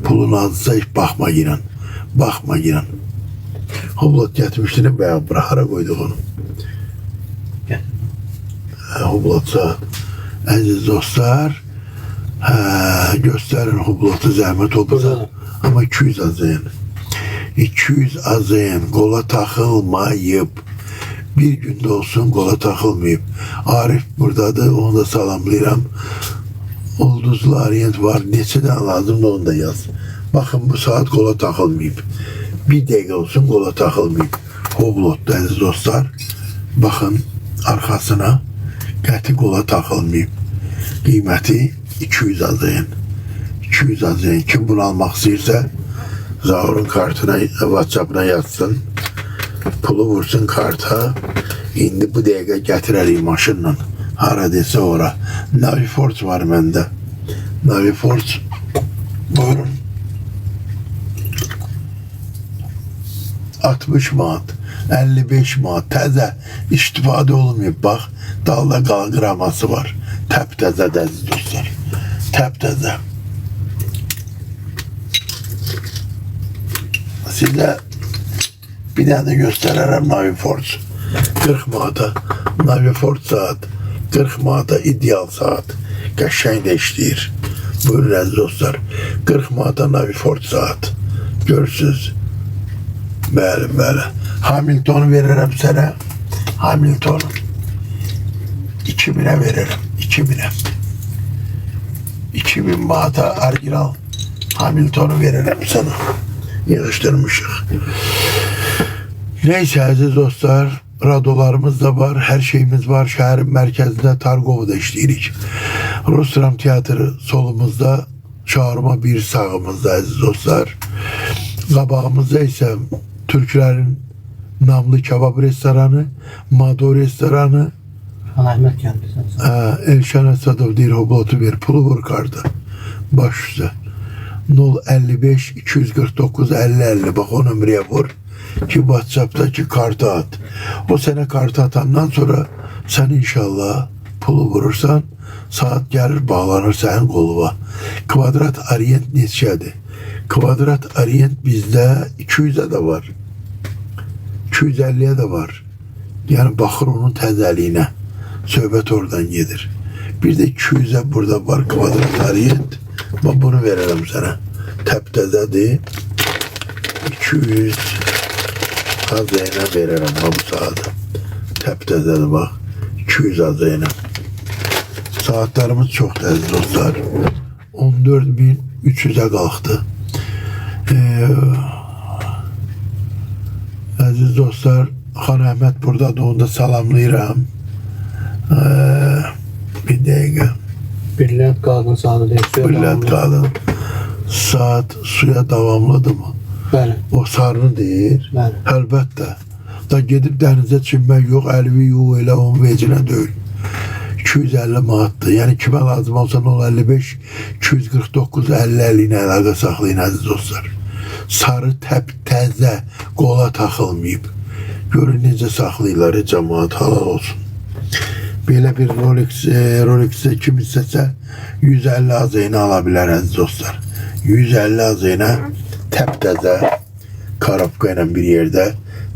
Pulun azsa hiç bakma giren. Bakma giren. Hublat getirmiştin veya bırakara koyduk onu. Hublat saat. Aziz dostlar, gösterin hublatı zahmet olmasa. Ama 200 azayın. 200 azayın kola takılmayıp bir günde olsun kola takılmayıp. Arif buradadır, onu da salamlayıram. Ulduzlu Ariyent var. Neçeden lazım da onu da yaz. Bakın bu saat kola takılmayıp. Bir dakika olsun kola takılmayıp. Hublot'ta aziz dostlar. Bakın arkasına qəti kola takılmayıp. Kıymeti 200 azayın. 200 azayın. Kim bunu almak istiyorsa Zaur'un kartına, WhatsApp'ına yazsın. Pulu vursun karta. İndi bu dakika getirelim maşınla. Hara dese ora. Naviforce var bende. Naviforce. Buyurun. 60 manat. 55 manat. Təzə istifade olmuyor. Bak dalda qalqıraması var. Təp-təzə dəziz dostlar. Təp-təzə. Size bir tane gösteririm Naviforce. 40 manata Naviforce saat. 40 manata ideal saat. Qəşəng də işləyir. Buyurun əziz dostlar. 40 manata Naviforce saat. Görürsünüz. Bəli, bəli. Hamilton'u veririm sana. Hamilton'u 2000'e veririm. 2000'e. 2000 manata orijinal Hamilton'u veririm sana. Yığıştırmışıq. Neyse aziz dostlar, radolarımız da var, her şeyimiz var. Şehrin merkezinde Targov'da işleyirik. Rus Dram Teatrı solumuzda, çağırma bir sağımızda aziz dostlar. Qabağımızda ise Türklerin namlı kebap restoranı, Mado restoranı, Ahmet kendisi. Elşan Esadov deyir, Hublotu bir pulu vur kartı. Baş üstə. 055 249 50 50 bak o numaraya vur ki WhatsApp'taki kartı at. O sene kartı atandan sonra sen inşallah pulu vurursan saat gelir bağlanır senin koluna. Kvadrat Orient neçədir? Kvadrat Orient bizde 200'e de var. 250'ye de var. Yani bakır onun təzəliyinə. Söhbət oradan gedir. Bir de 200'e burada var Kvadrat Orient. Ben bunu veririm sana. Təp-təzədir. 200 azayına veririm bu saati. Təp-təzədir bak. 200 azayına. Saatlerimiz çok aziz dostlar. 14.300'e kalktı. Aziz dostlar, Xan Əhməd buradadır, onu da salamlayıram. Bir dakika. Brilliant Garden saati değil. Brilliant Garden saat suya davamlıdır mı? Bəli. O sarını deyir. Bəli. Əlbəttə. Da gedib dənizə çimmək yox, əlvi yox, elə onun vecinə deyil. 250 manatdır. Yəni kimə lazım olsa 055 249 50 50 ilə əlaqə saxlayın əziz dostlar. Sarı təp-təzə qola taxılmayıb. Görün necə saxlayırlar, cəmaat halal olsun. Belə bir Rolex'e kim istəsə 150 azayını ala bilər əziz dostlar. 150 azayına təp-təzə karabka ilə bir yerdə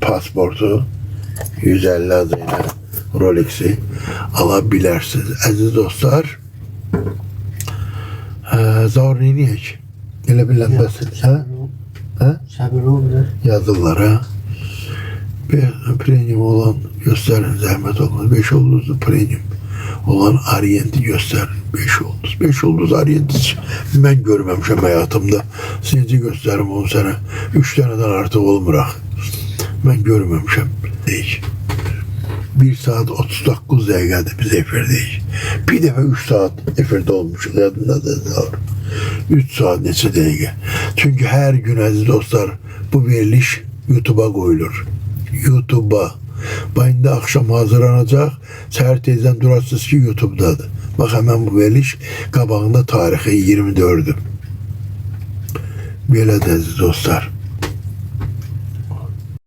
pasportu 150 azayına Rolex'i ala bilərsiniz. Əziz dostlar, Zaur neyniyək? Elə bilən bəsin. Səbir olmuyor. Yazırlar ha. Premium olan gösterin, zahmet olmaz. 5 yıldızlı premium olan Orient'i gösterin. 5 yıldız. 5 yıldız Orient'i ben görmemişim hayatımda. Sizce gösterim 10 sene. 3 taneden artık olmurak. Ben görmemişim. Değil. 1 saat 39 dakikada biz efirdeyiz. Bir defa 3 saat efirde olmuşuz. Yadında da var. 3 saat neçə dakika. Çünkü her gün aziz dostlar bu veriliş YouTube'a koyulur. YouTube'a. Bayında akşam hazırlanacak. Səhər tezdən durasınız ki YouTube'dadır. Bak hemen bu veriliş qabağında tarihi 24'dür. Belə də aziz dostlar.